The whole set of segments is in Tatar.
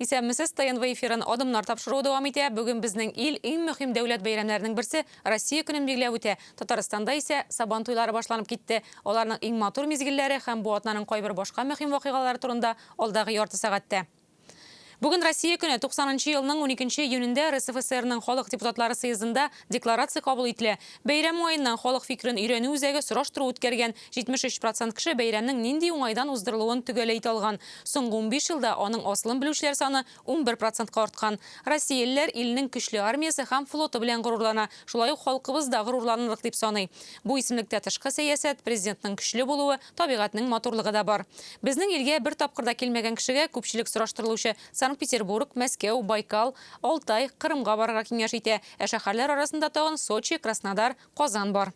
Исәммесез ТНВ эфирын адымнар тапшыру дәвам итә. Бүген безнең ил иң мөһим дәүләт бәйрәмнәренең берсе Россия көнен билгеләп үтә. Татарстанда исә Сабан туйлары башланып китте. Аларның иң матур мизгелләре һәм бу атнаның кайбер башка мөһим вакыйгалары турында алдагы ярты сәгатьтә. Бүген Россия көне 90 елның 12 июнендә РСФСРның халык депутатлары съездында декларация кабул ителә. Бәйрәм уңаеннан халык фикерен өйрәнү үзәге сораштыру үткәргән. 73% кеше бәйрәмнең нинди уңайдан уздырылуын төгәл әйтә алган. Соңгы 15 елда аның асылын белүчеләр саны 11%-ка арткан. Россиялеләр илнең көчле армиясе һәм флоты белән горурлана. Шулай ук халкыбыз да горурланырлык дип саный. Бу исемлектә тышкы сәясәт, президентның көчле булуы, табигатьнең матурлыгы да бар. Безнең илгә бер тапкырда килмәгән кешегә күпчелек сораштырылучы Санкт-Петербург, Мәскәү, Байкал, Алтай, Кырымга барырга киңәш итә. Шәһәрләр арасында тагын Сочи, Краснодар, Казан бар.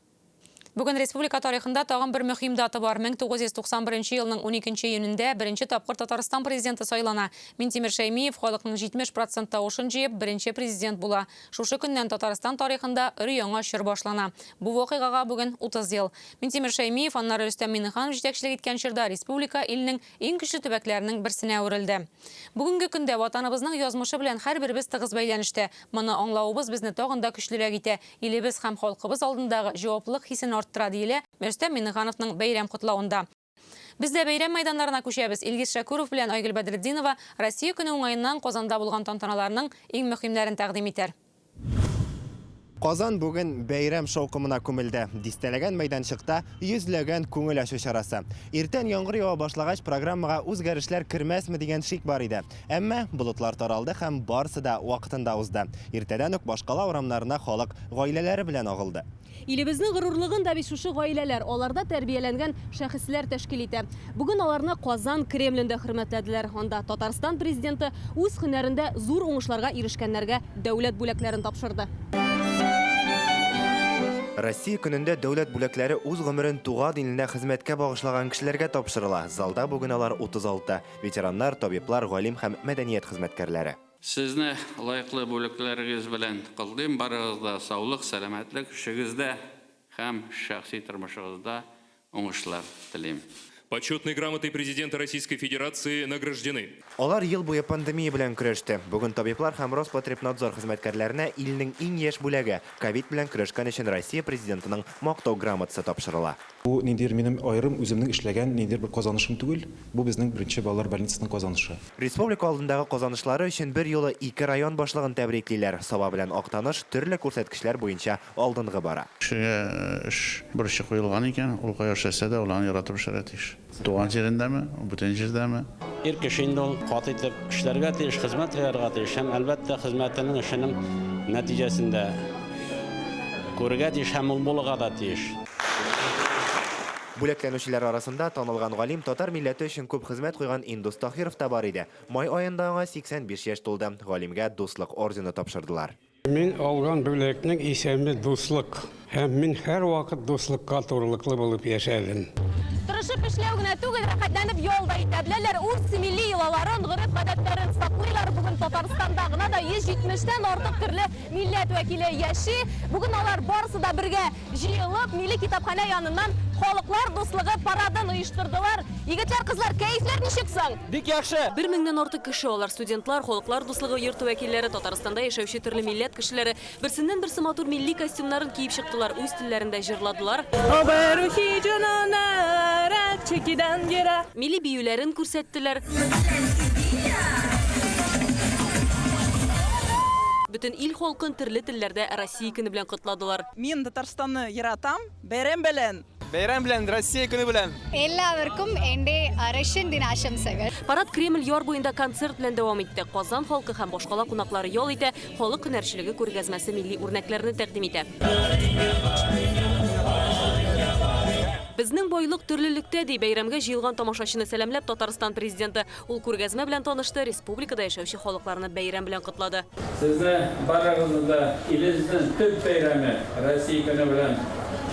Бүген республика тарихында тагын бер мөһим дата бар. 1991 елның 12 июнендә беренче тапкыр Татарстан президенты сайлана. Минтимер Шәймиев халыкның 70% тавышын җыеп беренче президент була. Шушы көннән Татарстан тарихында өр-яңа чор башлана. Бу вакыйгага бүген 30 ел. Минтимер Шәймиев аннары Рөстәм Миңнеханов җитәкчелек иткән чорда республика илнең иң көчле төбәкләренең берсенә әверелде. Бүгенге көндә ватаныбызның язмышы белән һәрберебез тыгыз бәйләнештә. Моны аңлавыбыз безне тагын да көчлерәк итә. Илебез һәм халкыбыз алдындагы җаваплылык хисен арттыра диелә Рөстәм Миңнехановның бәйрәм котлавында. Без дә бәйрәм мәйданнарына күчәбез. Илгиз Шәкүров белән Айгөл Бәдретдинова Россия көне уңаеннан Казанда булган тантаналарның иң мөһимнәрен тәкъдим итәр. Казан бүген бәйрәм шаукымына күмелде. Дистәләгән мәйданчыкта йөзләгән күңел ачу чарасы. Иртән яңгыр ява башлагач программага үзгәрешләр кермәсме дигән шик бар иде. Әмма болытлар таралды һәм барысы да вакытында узды. Иртәдән үк башкала урамнарына халык гаиләләре белән агылды. Илебезнең горурлыгын да бит шушы гаиләләр, аларда тәрбияләнгән шәхесләр тәшкил итә. Бүген аларны Казан Кремлендә хөрмәтләделәр. Анда Татарстан президенты үз һөнәрендә зур уңышларга ирешкәннәргә дәүләт бүләкләрен тапшырды. Россия көнендә дәүләт бүләкләре үз гомерен туган иленә хезмәткә багышлаган кешеләргә тапшырыла. Залда бүген алар 36: ветераннар, табиблар, галим һәм мәдәният хезмәткәрләре. Сезне лайыклы бүләкләрегез белән кылдым. Барыгызда саулык, сәламәтлек, эшегездә һәм шәхси тормышыгызда уңышлар телим. Почетной грамотой президента Российской Федерации награждены. Алар ел буе пандемия белән көрәште. Бүген табиблар һәм Роспотребнадзор хезмәткәрләренә илнең иң яшь бүләге ковид белән көрәшкән өчен Россия президентының мактау грамотасы тапшырыла. Бу ниндидер минем айрым үземнең эшләгән ниндидер бер казанышым түгел. Бу безнең беренче балалар больницасының казанышы. Республика алдындагы казанышлары өчен бер юлы 2 район башлыгын тәбриклиләр. Саба белән Актаныш төрле күрсәткечләр буенча алдынгы бара. Эш бурычы куелган икән, ул кая эшләсә дә уларны яратып эшләргә тиеш. Туган җирендәме, бүтән җирдәме? Ир кеше инде ул кат итеп эшләргә тиеш, хезмәт итәргә тиеш. Һәм әлбәттә хезмәтенең эшенең нәтиҗәсендә күрергә тиеш һәм ул булырга да тиеш. Бүләкләнүчеләр арасында танылган галим татар милләте өчен күп хезмәт куйган Индус Таһиров та бар иде. Май аенда аңа 85 яшь тулды. Галимгә дуслык ордены тапшырдылар. Мин алган бүләкнең исеме дуслык. Һәм мин һәр вакыт дуслыкка турылыклы булып яшәдем. Тырышып эшләү генә түгел, рәхәтләнеп ялда итә. Беләләр, үз милли йолаларын, гореф-гадәтләрен саклыйлар. Бүген Татарстанда гына да 170-тән артык төрле милләт вәкиле яши. Бүген алар барысы да бергә җыелып, милли китапханә яныннан халыклар дуслыгы парадын оештырдылар. Егетләр, кызлар, кәефләр ничек соң? Бик яхшы. 1000-нән артык кеше алар, студентлар, халыклар дуслыгы йорты вәкилләре, Татарстанда яшәүче төрле милләт кешеләре берсеннән-берсе матур милли костюмнарын киеп чыктылар, үз телләрендә җырладылар. Милли биюләрен күрсәттеләр. Бүтән ил халкын төрле телләрдә Россия көне белән котладылар. Мин Татарстанны яратам, бәйрәм белән. Бәйрәм белән, Россия көне белән. എല്ലാവർക്കും എൻ്റെ Russian ദിനാശംസകൾ. Парад Кремль яр буенда концерт белән дәвам итте. Казан халкы һәм башкала кунаклары ял итә, халык һөнәрчелеге күргәзмәсе милли үрнәкләрне тәкъдим итә. Безнең байлык төрлелектә ди бәйрәмгә җыелган тамашачыны сәламләп Татарстан президенты. Ул күргәзмә белән танышты, республикада яшәүче халыкларны бәйрәм белән котлады. Сезне барыгызны илебезнең төп бәйрәме Россия көне белән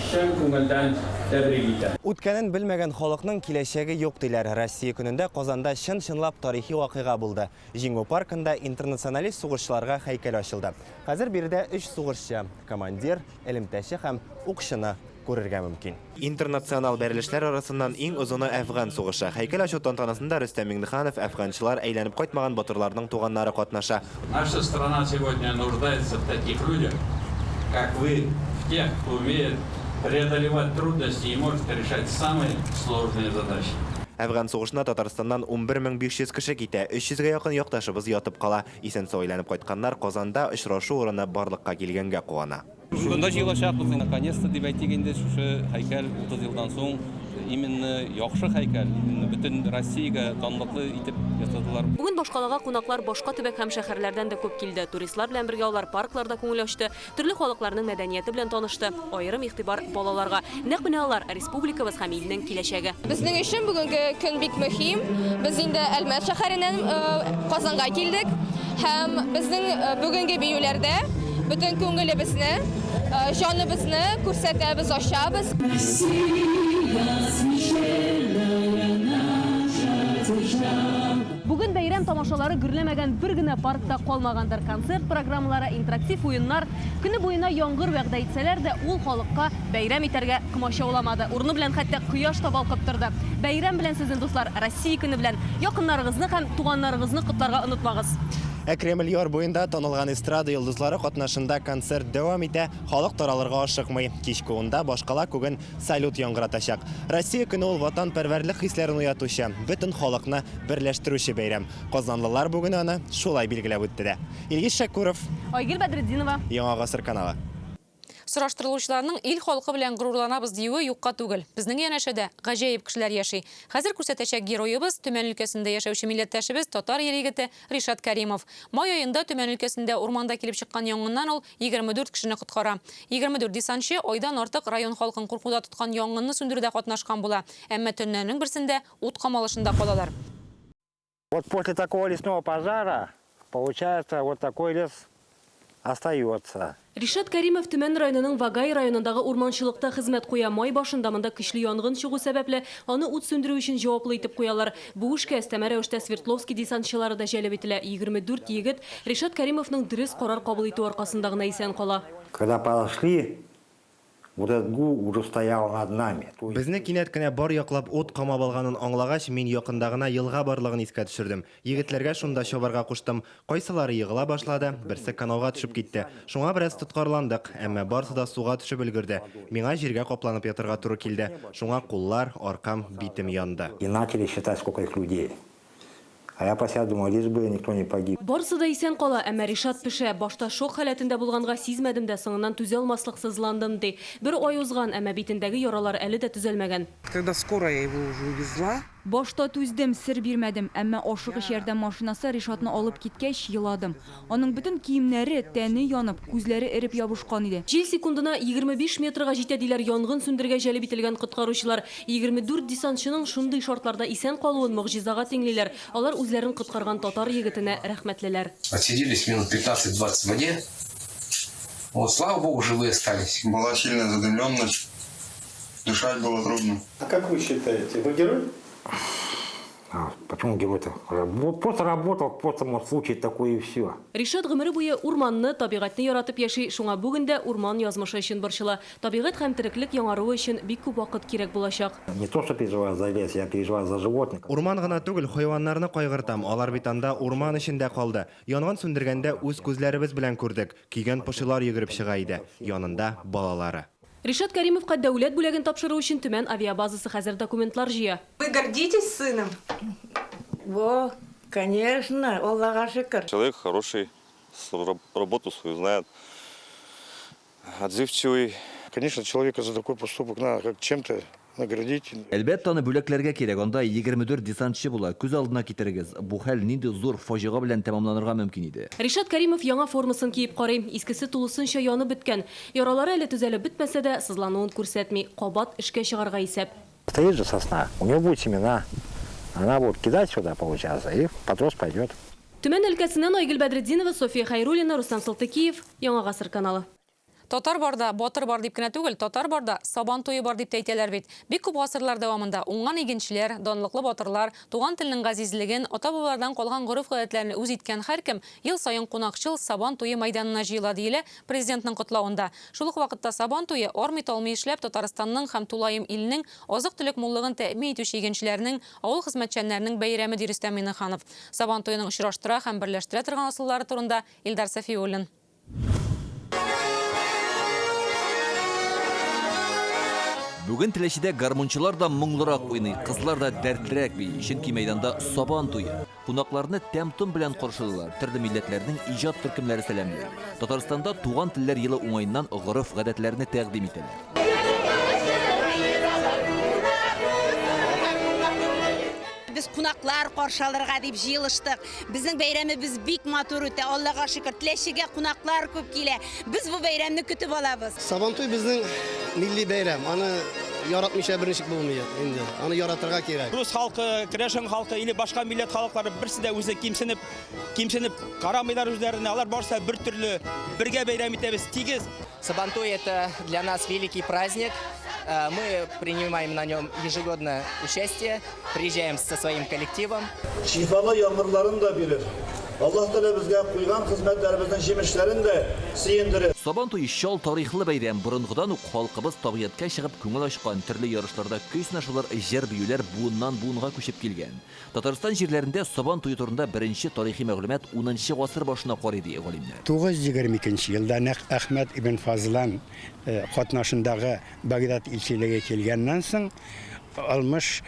чын күңелдән тәбрик итәм. Үткәнен белмәгән халыкның киләчәге юк диләр. Россия көнендә Казанда чын-чынлап тарихи вакыйга булды. Җиңү паркында интернационалист сугышчыларга һәйкәл ачылды. Хәзер биредә 3 сугышчы, командир, элемтәче һәм укчыны күрергә мөмкин. Интернационал бәрелешләр арасыннан иң озыны Әфган сугышы. Һәйкәл ачу тантанасында Рөстәм Миңнеханов әфганчылар әйләнеп кайтмаган батырларның туганнары катнаша. Наша страна сегодня нуждается в таких людях, как вы, в тех, кто умеет преодолевать трудности и может решать самые сложные задачи. Әфган сугышына Татарстаннан 11500 кеше китә, 300-гә якын якташыбыз ятып кала. Исән-сау әйләнеп кайтканнар Казанда очрашу урыны барлыкка килгәнгә куана. Шунда җыелачакбыз. Наконец-то дип әйтгәндә, шушы һәйкәл 30 елдан соң именно яхшы һәйкәл, бөтен Россиягә данлыклы итеп ясадылар. Бүген башкалага кунаклар башка төбәк һәм шәһәрләрдән дә күп килде. Туристлар белән бергә алар паркларда күңел ачты, төрле халыкларның мәдәнияте белән танышты. Аерым игътибар балаларга. Нәкъ менә алар республикабыз һәм илнең киләчәге. Безнең өчен бүгенге көн бик мөһим. Без инде Әлмәт шәһәреннән Казанга килдек һәм безнең бүгенге биюләрдә бөтен күңелебезне, җаныбызны күрсәтәбез, ачабыз. Бүген бәйрәм тамашалары гөрләмәгән бер генә паркта калмагандыр. Концерт программалары, интерактив уеннар, көне буена яңгыр вәгъдә итсәләр дә, ул халыкка бәйрәм итәргә комачауламады. Урыны белән хәтта кояш та балкып торды. Бәйрәм белән сезнең дуслар, Россия көне белән якыннарыгызны һәм туганнарыгызны котларга унытмагыз. Кремль яр буенда танылган эстрада йолдызлары катнашында концерт дәвам итә, халык таралырга ашыкмый. Кичке унда башкала күген салют яңгыратачак. Россия көне ул ватанпәрвәрлек хисләрен уятучы, бөтен халыкны берләштерүче бәйрәм. Казанлылар бүген аны шулай билгеләп үтте дә. Илгиз Шәкүров, Айгөл Бәдретдинова, Яңа гасыр каналы. Сораштырылучыларның ил халкы белән горурланабыз диюе юкка түгел. Безнең янәшәдә гаҗәеп кешеләр яши. Хәзер күрсәтәчәк героебыз Төмән өлкәсендә яшәүче милләттәшебез татар егете Ришат Кәримов. Май аенда Төмән өлкәсендә урманда килеп чыккан янгыннан ул 24 кешене коткара. 24 десантчы айдан артык район халкын куркуда тоткан янгынны сүндерүдә катнашкан була. Әмма төннәрнең берсендә ут камалышында калалар. Вот после такого лесного пожара получается вот такой лес остается. Ришат Кәримов Төмән районының Вагай районындагы урманчылыкта хезмәт куя. Май башында монда көчле янгын чыгу сәбәпле аны ут сөндерү өчен җаваплы итеп куялар. Бу эшкә өстәмә рәвештә Свердловский десантчылары да җәлеп ителә. 24 егет Ришат Кәримовның дөрес карар кабул итү аркасында гына исән кала. Когда подошли, вот этот гул уже стоял над нами. Безне кинәт кенә бар яклап ут камап алганын аңлагач, мин якында гына елга барлыгын искә төшердем. Егетләргә шунда чабарга куштым. Кайсылары егыла башлады, берсе канауга төшеп китте. Шуңа бераз тоткарландык, әмма барысы да суга төшеп өлгерде. Миңа җиргә капланып ятырга туры килде. Шуңа куллар, аркам, битем янды. И начали считать, сколько их людей. А я по себе думал, лишь бы никто не погиб. Барысы да исән кала, әмма Ришат пешә. Башта шок халәтендә булганга сизмәдем дә, соңыннан түзә алмаслык сызландым ди. Бер ай узган, әмма битендәге яралар әле дә төзәлмәгән. Когда скорая его уже увезла, Башта түздем, сер бирмәдем, әмма ашыгыч ярдәм машинасы Ришатны алып киткәч еладым. Аның бөтен киемнәре, тәне янып, күзләре эреп ябышкан иде. Җил секундына 25 метрга җитә диләр янгын сүндергә җәлеп ителгән коткаручылар. 24 десантчының шундый шартларда исән калуын мөгъҗизага тиңлиләр. Алар үзләрен коткарган татар егетенә рәхмәтлеләр. Отсиделись минут 15-20 в воде. Вот, слава богу, живые остались. Была сильная задымленность, дышать было трудно. А как вы считаете, вы герой? Почему герой-то? Просто работал, просто мог случай такой и все. Ришат гомере буе урманны, табигатьне яратып яши, шуңа бүген дә урман язмышы өчен борчыла. Табигать һәм тереклек яңаруы өчен бик күп вакыт кирәк булачак. Не то, что переживаю за лес, я переживаю за животных. Урман гына түгел, хайваннарны кайгыртам. Алар бит анда урман эчендә калды. Янгын сүндергәндә үз күзләребез белән күрдек. Кигән пошылар йөгереп чыга иде. Янында балалары. Ришат Кәримовка дәүләт бүләген тапшыру өчен Төмән авиабазасы хәзер документлар җыя. Вы гордитесь сыном? Во, конечно, Аллаха шükür. Человек хороший, работу свою знает, отзывчивый. Конечно, человека за такой поступок надо как чем-то наградить. Әлбәттә, аны бүләкләргә кирәк. Анда 24 десантчы була. Күз алдына китерегез. Бу хәл нинди зур фаҗига белән тәмамланырга мөмкин иде. Ришат Кәримов яңа формасын киеп карый. Искесе тулысынча янып беткән. Яралары әле төзәлеп бетмәсә дә, сызлануын күрсәтми. Кабат эшкә чыгарга исәп. Стоит же сосна, у него будет семена. Она будет кидать сюда, получается, и подрос пойдет. Төмән өлкәсеннән Айгөл Бәдретдинова, София Хайруллина, Рустам Салтыкиев, Яңа гасыр каналы. Татар барда батыр бар дип кенә түгел, татар барда сабан туе бар дип тә әйтәләр бит. Бик күп гасырлар дәвамында уңган игенчеләр, данлыклы батырлар, туган телнең газизлеген, ата-бабалардан калган гореф-гадәтләрне үз иткән һәркем ел саен кунакчыл сабан туе мәйданына җыела диелә президентның котлауында. Шул ук вакытта сабан туе армый-талмый эшләп Татарстанның һәм Тулаем иленең азык-төлек муллыгын тәэмин итүче игенчеләрнең, авыл хезмәтчәннәренең бәйрәме ди Рөстәм Миннеханов. Сабан туеның очраштыра һәм берләштерә торган асыллары турында Илдар Сафиуллин. Бүген Теләчедә гармунчылар да моңлырак уйный, кызлар да дәртлерәк бий. Чөнки мәйданда сабан туе. Кунакларны тәм-том белән каршылыйлар. Төрле милләтләрнең иҗат төркемнәре сәламлый. Татарстанда туган телләр елы уңайыннан гореф-гадәтләрне тәкъдим итәләр. Biz kunaklар каршыларга дип җыелыштык. Безнең бәйрәмебез бик матур үтә. Аллага шөкер, Теләчегә кунаклар күп килә. Без бу бәйрәмне көтеп алабыз. Сабантуй безнең милли бәйрәм. Аны яратмыйча беренчек булмый инде. Аны яратырга кирәк. Рус халкы, Керәшен халкы или башка милләт халыклары берсе дә үзе кимсенеп карамыйлар үзләренә. Алар барса бер төрле бергә бәйрәм итәбез тигез. Сабантуй это для нас великий праздник. Мы принимаем на нем ежегодно участие, приезжаем со своим коллективом. Şifalı yağmurların da bilir. Allah Teala bizge kuygan hizmetlerimizden җимешләрен дә сөендерер. Сабан туе шал тарихлы бәйрәм. Борынгыдан ук халкыбыз табигатькә чыгып күңел ачкан, төрле ярышларда көй сынашулар, җыр биюләр буыннан буынга күчеп килгән. Татарстан җирләрендә сабан туе турында беренче тарихи мәгълүмат 10нчы гасыр башына карый ди галимнәр. 922 елда Әхмәт ибн Фазлан катнашындагы Багдад илчелеге килгәннән соң almış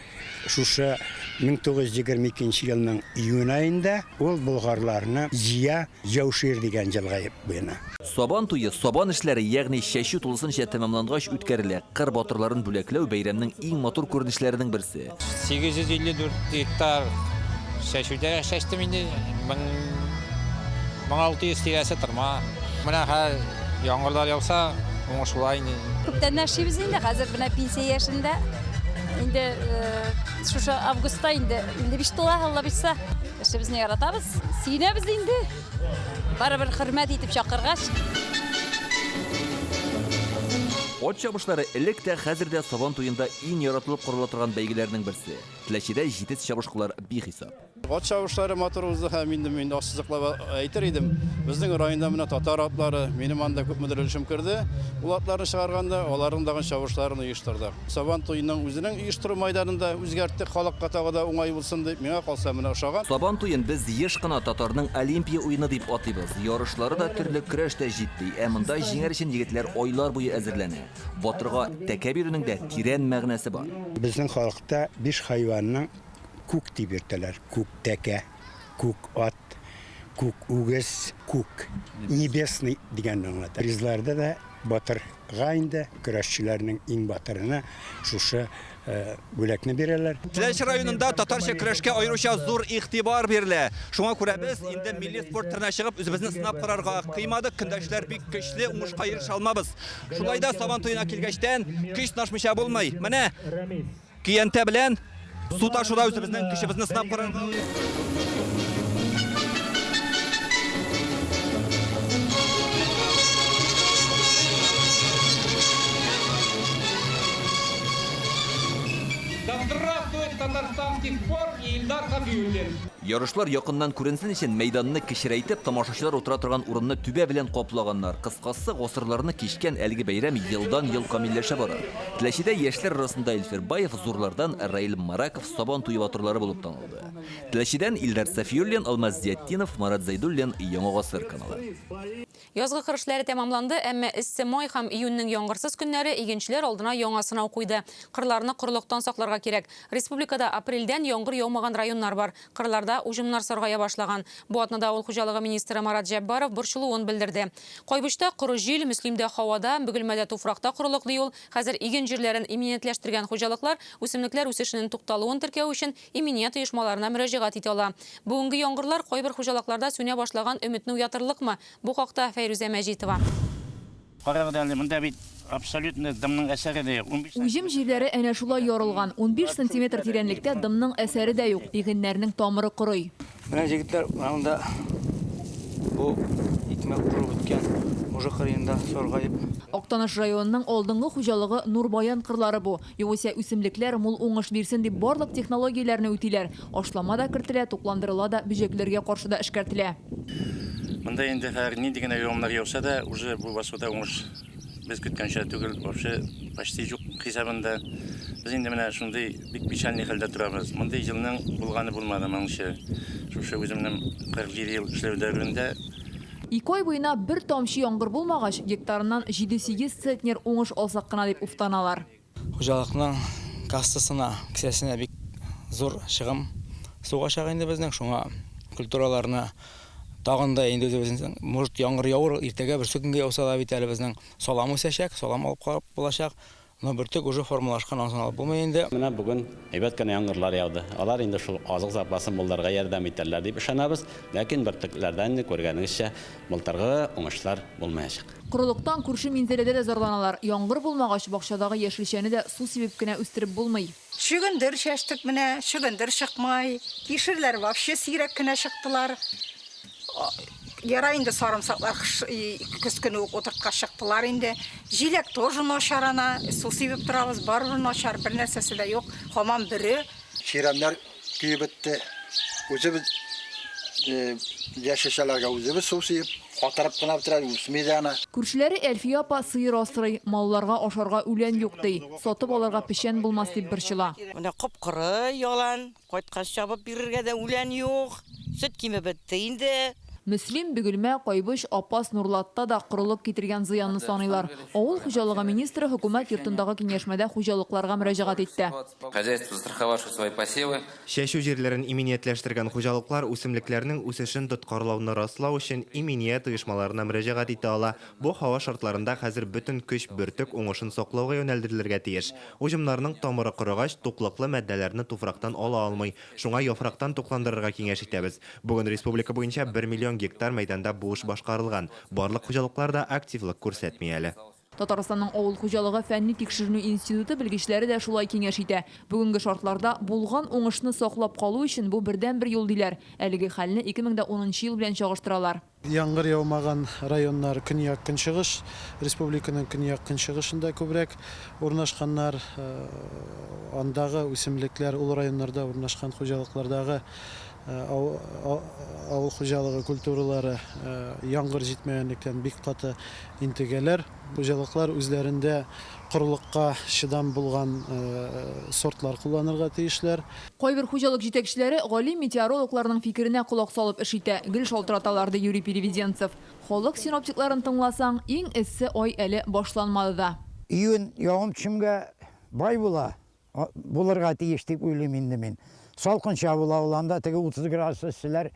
şuşa 1922 yılının iyun ayında ol Bulgarlarını Ziya Javşir degan җылга буена. Сабан туе, сабан эшләре, ягъни чәчү тулысынча тәмамлангач үткәрелә. Кыр батырларын бүләкләү бәйрәмнең иң матур күренешләренең берсе. 854 гектар чәчүдә чәчтем инде. 1600 тирәсе торма. Менә хәл яңгырлар яуса, уңышлай инде. Күптән яшибез инде, хәзер менә пенсия яшендә. Инде шушы августта инде 55 тула, Алла бирсә. Эшебезне яратабыз. Сөенәбез инде. Барыбер хөрмәт итеп чакыргач. От чабышлары элек тә хәзер дә сабан туенда иң яратылып корыла торган бәйгеләрнең берсе. Теләчедә җитез чабышкылар бихисап. От чабышлары матур узды һәм инде ассызыклап әйтер идем. Безнең районда менә татар атлары минем анда күп мөдәррисем керде. Ул атларны чыгарганда аларның дагы чабышларын оештырдык. Сабан туеның үзенең оештыру майданында үзгәртте, халыкка тагыда уңай булсын дип миңа калса менә ошаган. Сабан туен без еш кына татарның Олимпия уены дип атыйбыз. Ярышлары да төрле көрәштә җитди. Ә монда җиңәр өчен егетләр айлар буе әзерләнә. Батырга тәкә бирүнең дә тирән мәгънәсе бар. Безнең халыкта 5 хайванның күк дип йөртәләр. Күк тәкә, күк ат, күк үгез, күк небесный дигән аңлата. Призларда да батырга инде көрәшчеләрнең иң батырына шушы бүләкне бирәләр. Теләч районында татарча көрәшкә аеруча зур игътибар бирелә. Шуңа күрә без инде милли спорт төренә чыгып үзебезне сынап карарга кыймадык. Көндәшләр бик көчле уңышка ирешә алмабыз. Шулай да сабан туена килгәчтән көч ташмыйча булмый. Менә киянтә белән су ташуда үзебезнең көчебезне сынап карарга. Татарстанский спорт и Илдар Сафиуллин. Ярышлар якыннан күренсен өчен мәйданны кечерәйтеп, тамашачылар утыра торган урынны түбә белән каплаганнар. Кыскасы, гасырларны кичкән әлеге бәйрәм елдан-ел камилләшә бара. Теләчедә яшьләр арасында Эльфербаев, зурлардан Раил Мараков сабан туе батырлары булып танылды. Теләчедән Илдар Сафиуллин, Алмаз Зиятдинов, Марат Зайдуллин, Яңа гасыр каналы. Язгы кыр эшләре тәмамланды, әмма эссе май һәм июньнең яңгырсыз көннәре игенчеләр алдына яңа сынау куйды. Кырларны кырлыктан сакларга кирәк. Республикада апрельдән яңгыр яумаган районнар бар. Кырларда уҗымнар саргая башлаган. Бу атнада авыл хуҗалыгы министры Марат Җәббаров борчылуын белдерде. Кайбышта коры җил, Мөслимдә һавада, Бөгелмәдә туфракта корылык ди ул. Хәзер иген җирләрен иминиятләштергән хуҗалыклар үсемлекләр үсешенең тукталуын теркәү өчен иминият оешмаларына мөрәҗәгать итә ала. Бүгенге яңгырлар кайбер хуҗалыкларда сүнә башлаган өметне уятырлыкмы? Бу хакта Фәйрүзә Мәҗитова. Абсолютно дымның әсәре дә юк. Уҗым җирләре әнә шулай ярылган. 15 см тирәнлектә дымның әсәре дә юк. Игеннәрнең тамыры корый. Менә җегетләр анда Bu икмәк курып үткән уже кырыенда соргайып. Октаныш районының алдыңғы хуҗалыгы Нурбаян кырлары бу. Югыйсә үсемлекләр мул уңыш бирсен дип барлык технологияләрне үтиләр. Ашлама да кертелә, тукландырыла да, бөҗәкләргә каршы да эшкәртелә. Монда инде һәр нинди генә юллар яуса да, уже бу басуда уңыш без көткәнчә түгел, вообще почти юк хисабында. Без инде менә шундый бик печальный хәлдә торабыз. Мондай елның булганы булмады, моңчы. Шушы үземнең 47 ел эшләү дәврендә 2 ай буена бер тамчы яңгыр булмагач, гектарыннан 7-8 центнер уңыш алсак кына дип уфтаналар. Хуҗалыкның кассасына, кисәсенә бик зур чыгым суга чыга инде безнең, шуңа культураларны тагын да инде үзебезнең может яңгыр явыр, иртәгә бер көнгә яуса да бит әле безнең салам үсәчәк, салам алып калып булачак. Но бертек уже формалашкан аңсын алып булмый инде. Менә бүген әйбәт кенә яңгырлар яуды. Алар инде шул азык запасын булдырырга ярдәм итәрләр дип ышанабыз. Ләкин бертекләрдән күргәнегезчә былтыргы уңышлар булмаячак. Корылыктан күрше минзәләдә дә зарланалар. Яңгыр булмагач бакчадагы яшелчәне дә су сибеп кенә үстереп булмый. Шөгендер чәчтек менә, шөгендер чыкмай. Кишерләр вообще сирәк кенә чыктылар. Ярай инде сарымсаклар көз көне үк утыртка чыктылар инде. Җиләк тоже начарана, су сибеп торабыз, барыбер начар, бер нәрсәсе дә юк. Һаман бире. Чирамнар көйеп бетте. Үзебез яшәшәләргә үзебез су сибеп, катырып кына бетерәбез, үсмәйдә аны. Күршеләре Әлфия апа сыер асрый, малларга ашарга үлән юк ди. Сатып алырга печән булмас дип борчыла. Менә кып-коры ялан, кайткач чабып бирергә дә үлән юк. Сөт киме бетте инде. Мөслим, Бөгелмә, Кайбыш, Апас, Нурлатта да кырылып китергән зыянны саныйлар. Авыл хуҗалыгы министры хөкүмәт йортындагы киңәшмәдә хуҗалыкларга мөрәҗәгать итте. Хозяйство, страховавшее свои посевы. Чәчү җирләрен иминиятләштергән хуҗалыклар үсемлекләрнең үсешен тоткарлауны раслау өчен иминият оешмаларына мөрәҗәгать итә ала. Бу һава шартларында хәзер бөтен көч бөртек уңышын саклауга юнәлдерелергә тиеш. Уҗымнарның тамыры кырыгач, туклыклы матдәләрне туфрактан ала алмый. Шуңа яфрактан тукландырырга киңәш итәбез. Бүген республика буенча 1 миллион гектар мәйданда бу эш башкарылган. Барлык хуҗалыкларда активлык күрсәтми әле. Татарстанның авыл хуҗалыгы фәнни тикшеренү институты белгечләре дә шулай киңәш итә. Бүгенге шартларда булган уңышны саклап калу өчен бу бердән-бер юл диләр. Әлеге хәлне 2010 ел белән чагыштыралар. Яңгыр яумаган районнар көньяк көнчыгыш, республиканың көньяк көнчыгышында күбрәк урнашканнар, андагы үсемлекләр ул районнарда урнашкан хуҗалыклардагы авыл хуҗалыгы культуралары яңгыр җитмәгәнлектән бик каты интегәләр. Хуҗалыклар үзләрендә корылыкка чыдам булган сортлар кулланырга тиешләр. Кайбер хуҗалык җитәкчеләре галим метеорологларның фикеренә кулак салып эш итә. Гел шалтыраталар ди Юрий Переведенцев. Халык синоптикларын тыңласаң, иң эссе ай әле башланмады да. Июнь явым-төшемгә бай була. Булырга тиеш дип уйлыйм инде мин. Салкынча була уланда теге 30 градус эсселәр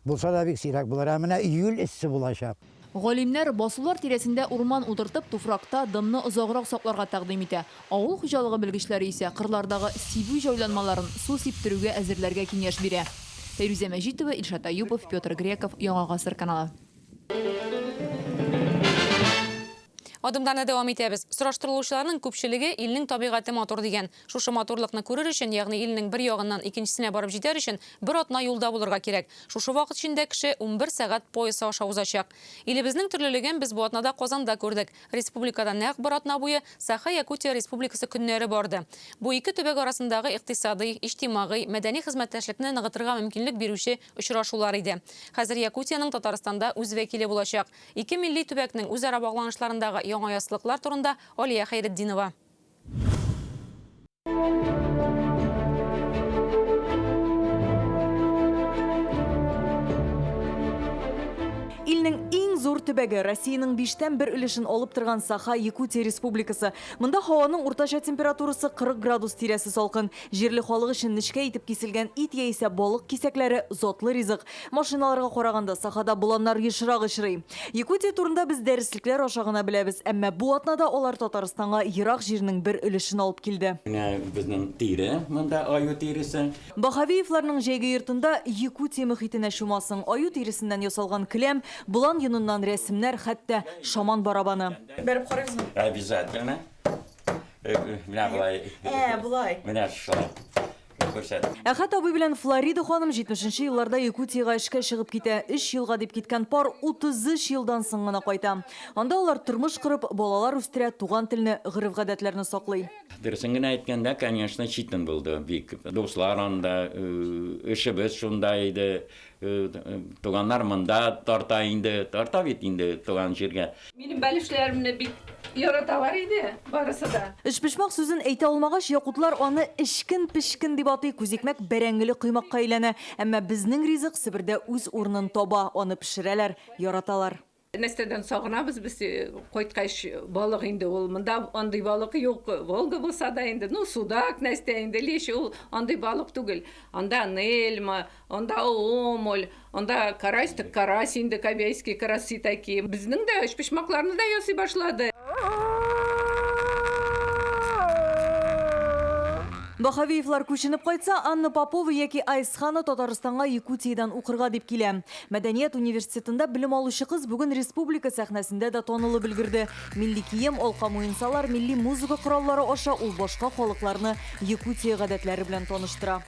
булса да бик сирәк булыр. Менә июль эссе булачак. Галимнәр басулар тирәсендә урман утыртып, туфракта дымны озаграк сакларга тәкъдим итә. Авыл хуҗалыгы белгечләре исә кырлардагы сибү җайланмаларын су сиптерүгә әзерләргә киңәш бирә. Фәйрүзә Мәҗитова, Илшат Аюпов, Петр Греков, Яңа гасыр каналы. Адымдарны дәвам итәбез. Сораштырылучыларның күпчелеге илнең табигаты матур дигән. Шушы матурлыкны күрер өчен, ягъни илнең бер ягыннан икенчесенә барып җитәр өчен бер атна юлда булырга кирәк. Шушы вакыт ішендә кеше 11 сәгать пояс аша узачак. Илебезнең төрлелеген без бу атнада Казанда күрдек. Республикада нәкъ бер атна буе Саха-Якутия Республикасы көннәре барды. Бу ике төбәк арасындагы икътисади, иҗтимагый, мәдәни хезмәттәшлекне ныгытырга мөмкинлек бирүче очрашулар иде. Хәзер Якутияның Татарстанда үз вәкиле булачак. Ике милли төбәкнең үзара багланышларындагы яңа ясылыклар турында Алия Хайретдинова. Илнең иң зур төбәге Россиянең 5тән 1 өлешен алып торган Саха-Якутия Республикасы. Монда һаваның уртача температурасы 40 градус тирәсе салкын. Җирле халык өчен нечкә итеп киселгән ит яисә балык кисәкләре затлы ризык. Машиналарга караганда Сахада буланнар ешрак очрый. Якутия турында без дәреслекләр аша гына беләбез, әмма бу атнада алар Татарстанга ерак җирнең бер өлешен алып килде. Безнең тире, монда аю тиресе. Бахавиевларның җәйге йортында Якутия мөхитенә чумасың. Аю тиресеннән ясалган келәм, булан йоныннан рәсемнәр, хәтта шаман барабаны. Бәреп карыйсызмы? Обязательно. Менә булай. Булай. Менә шулай. Әхәт абый белән Флорида ханым 70-нче елларда Якутияга эшкә чыгып китә. 3 елга дип киткән пар 33 елдан соң гына кайта. Анда алар тормыш корып, балалар үстерә, туган телне, гырыф-гадәтләрне саклый. Дөресен генә әйткәндә, конечно, читен булды бик. Дуслар анда, эшебез шунда иде, туганнар монда тарта инде, тарта бит инде туган җиргә. Минем бәлешләремне бик яраталар иде, барысы да. Эшпешмак сүзен әйтә алмагач, якутлар аны эшкин-пешкин дип атый, күзикмәк бәрәңгеле коймакка әйләнә. Әмма безнең ризык Себердә үз урынын таба, аны пешерәләр, яраталар. Нәрсәдән сагынабыз біз кайткач балык инде ул. Монда андый балык юк. Волга булса да инде, судак нәрсә инде леш ул андый балык түгел. Анда нельма, анда омоль, анда карась, карась инде кабейский карасы такие. Безнең дә эшпешмакларны да ясый башлады. Бахавиевлар күченеп кайтса, Анна Попова яки Айсхана Татарстанга Якутиядан укырга дип килә. Мәдәният университетында белем алучы кыз бүген республика сәхнәсендә дә танылып белгерде. Милли кием, алка муенсалар, милли музыка кораллары аша ул башка халыкларны Якутия гадәтләре белән таныштыра.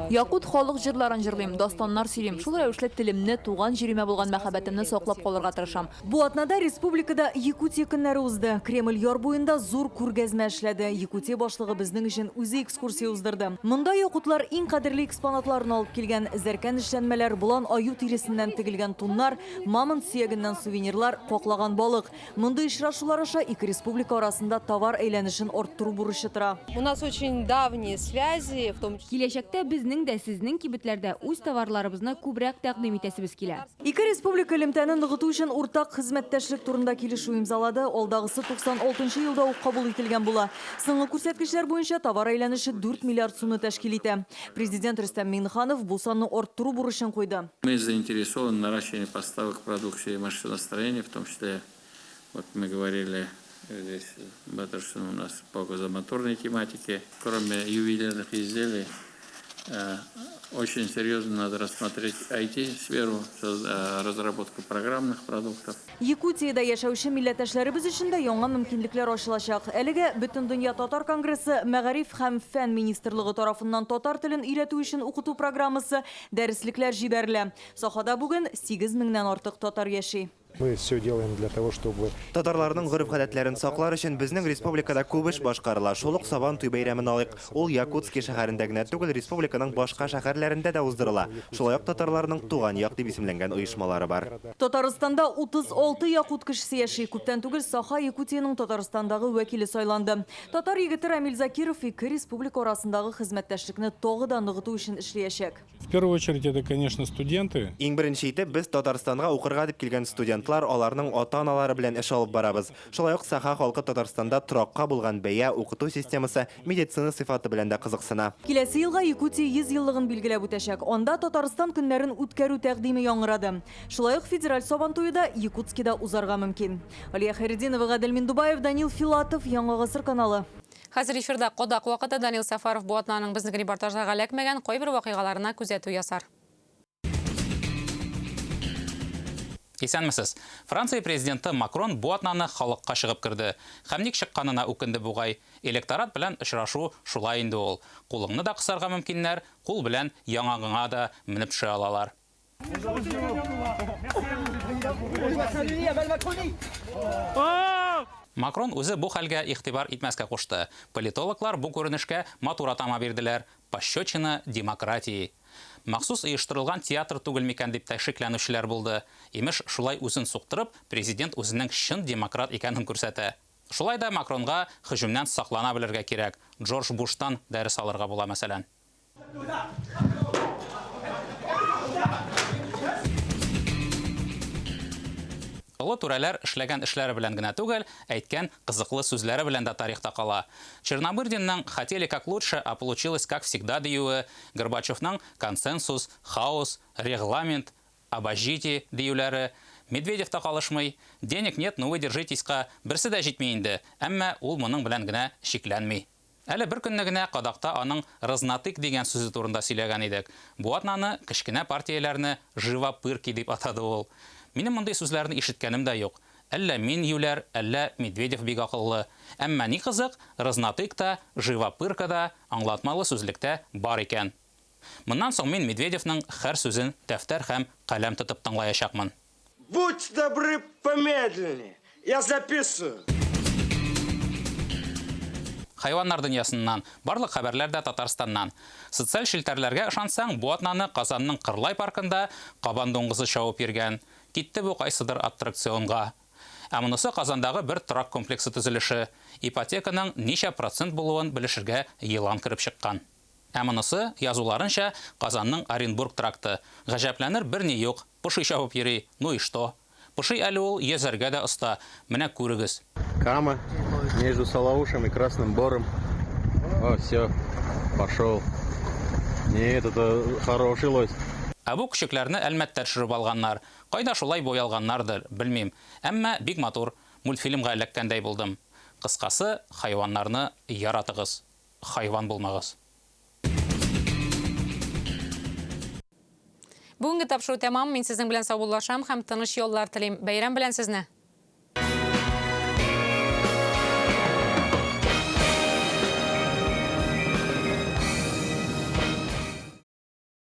Якут халык җырларын җырлыйм, дастаннар сөйлим. Шул рәвешле телемне, туган җиремә булган мәхәббәтемне саклап калырга тырышам. Бу атнада республикада Якутия көннәре узды. Кремль яр буенда зур күргәзмә эшләде. Якутия башлыгы безнең өчен үзе экскурсия уздырды. Монда якутлар иң кадерле экспонатларын алып килгән: зәркән эшләнмәләр, булан аю тиресеннән тегелгән туннар, мамонт сөягеннән сувенирлар, каклаган балык. Монда ишрашулар аша ике республика арасында товар әйләнешен арттыру бурычы тора. У нас очень давние связи, в том числе киләчәктә безнең дә сезнең кибетләрдә үз товарларыбызны күбрәк тәкъдим итәсебез килә. Ике республика элемтәнен ныгыту өчен уртак хезмәттәшлек турында килешү имзалады. Алдагысы 96 елда ук кабул ителгән була. Соңгы күрсәткечләр буенча товар әйләнеше 4 миллиард сумны тәшкил итә. Президент Рөстәм Миңнеханов бу санны арттыру бурычын куйды. Мы заинтересованы в наращивании поставок продукции машиностроения, в том числе, вот мы говорили здесь, у нас по газомоторной тематике. Кроме ювелирных изделий, очень серьезно надо рассмотреть IT-сферу, разработку программных продуктов. Якутияда яшәүче милләттәшләребез өчен дә яңа мөмкинлекләр ачылачак. Әлегә Бөтендөнья татар конгрессы Мәгариф һәм фән министрлыгы тарафыннан татар телен өйрәтү өчен укыту программасы, дәреслекләр җибәрелә. Сахада бүген 8 меңнән артык татар яши. Мы все делаем для того, чтобы Татарларның гореф-гадәтләрен саклар өчен безнең республикада күп эш башкарыла. Шул ук Сабан туй бәйрәмен алыйк. Ул Якутск шәһәрендә генә түгел, республиканың башка шәһәрләрендә дә уздырыла. Шулай ук татарларның туган як дип исемләнгән оешмалары бар. Татарстанда 36 якут кешесе яши. Күптән түгел Саха Якутияның Татарстандагы вәкиле сайланды. Татар егете Рамил Закиров ике республика арасындагы хезмәттәшлекне тагы да ныгыту өчен эшләячәк. в первую очередь это, конечно, студенты. Иң беренче итеп без Татарстанга укырга дип килгән студентлар, аларның ата-аналары белән эш алып барабыз. Шулай ук Саха халкы Татарстанда торакка булган бәя, укыту системасы, медицина сыйфаты белән дә кызыксына. Киләсе елга Якутия 100 еллыгын билгеләп үтәчәк. Анда Татарстан көннәрен үткәрү тәкъдиме яңгырады. Шулай ук федераль Сабан туе да Якутскида узарга мөмкин. Алия Хайретдинова, Гадел Миндубаев, Данил Филатов, Яңа гасыр каналы. Хәзер эфирда кодак вакыты Данил Сафаров бу атнаның безнең репортажга эләкмәгән кайбер вакыйгаларына күзәтү ясар. Исәнмесез. Франция президенты Макрон бу атнаны халыкка чыгып кирде. Һәм ник чыкканына үкенде бугай. Электорат белән очрашу шулай инде ул. Кулыңны да кысарга мөмкиннәр, кул белән яңагыңа да менеп төшә алалар. Макрон үзе бу хәлгә игътибар итмәскә кушты. Политологлар бу күренешкә матур атама бирделәр. Пощечина демократии. Махсус оештырылган театр түгел микән дип тәшикләнүчеләр булды. Имеш, шулай үзен суктырып, президент үзенең чын демократ икәнен күрсәтә. Шулай да Макронга һөҗүмнән саклана белергә кирәк. Джордж Буштан дәрес алырга була мәсәлән. Олы түрәләр эшләгән эшләре белән генә түгел, әйткән кызыклы сүзләре белән дә тарихта кала. Черномырдинның «Хотели как лучше, а получилось как всегда» диюе, Горбачевның «Консенсус», «Хаос», «Регламент», «Обождите» диюләре, Медведевта калышмый, «Денег нет, но вы держитесь»ка берсе дә җитми инде, әмма ул моның белән генә шикләнми. Әле бер көнне генә кадакта аның «Разнотык» дигән сүзе турында сөйләгән идек. Бу атнаны кечкенә партияләрне «живопырки» дип атады ул. Минем мондай сүзләрне ишеткәнем дә юк. әллә мин юләр, әллә Медведев бик акыллы. Әмма ни кызык, Разнотык та, Живопырка да аңлатмалы сүзлектә бар икән. Моннан соң мин Медведевның һәр сүзен дәфтәр һәм каләм тотып тыңлаячакмын. Будь добры, помедленнее. Я записываю. Хайваннар дөньясыннан, барлык хәбәрләр дә Татарстаннан. Социаль шелтәрләргә ышансаң, бу атнаны Казанның Кырлай паркында кабан дуңгызы шауып йөргән. Китте бу кайсыдыр аттракционга. Ә монысы Казандагы бер торак комплексы төзелеше. Ипотеканың ничә процент булуын белешергә елан киреп чыккан. Ә монысы язуларынча Казанның Оренбург тракты. Гаҗәпләнер берни юк. Пошый шауып йөри. Ну и что? Пошый әле ул йөзәргә дә оста. Менә күрегез. Кама между Солоушем и Красным Бором. О, все, пошел. Нет, это хороший лось. Ә бу күчекләрне әлмәттә төшереп алганнар. Кайда шулай боялганнардыр, белмим. Әмма бик матур мультфильмга эләккәндәй булдым. Кыскасы, хайваннарны яратыгыз. Хайван булмагыз. Бүгінгі тапшыру тәмам, мен сезнең белән саубуллашам һәм тыныч юллар телим. Бәйрәм белән сезне.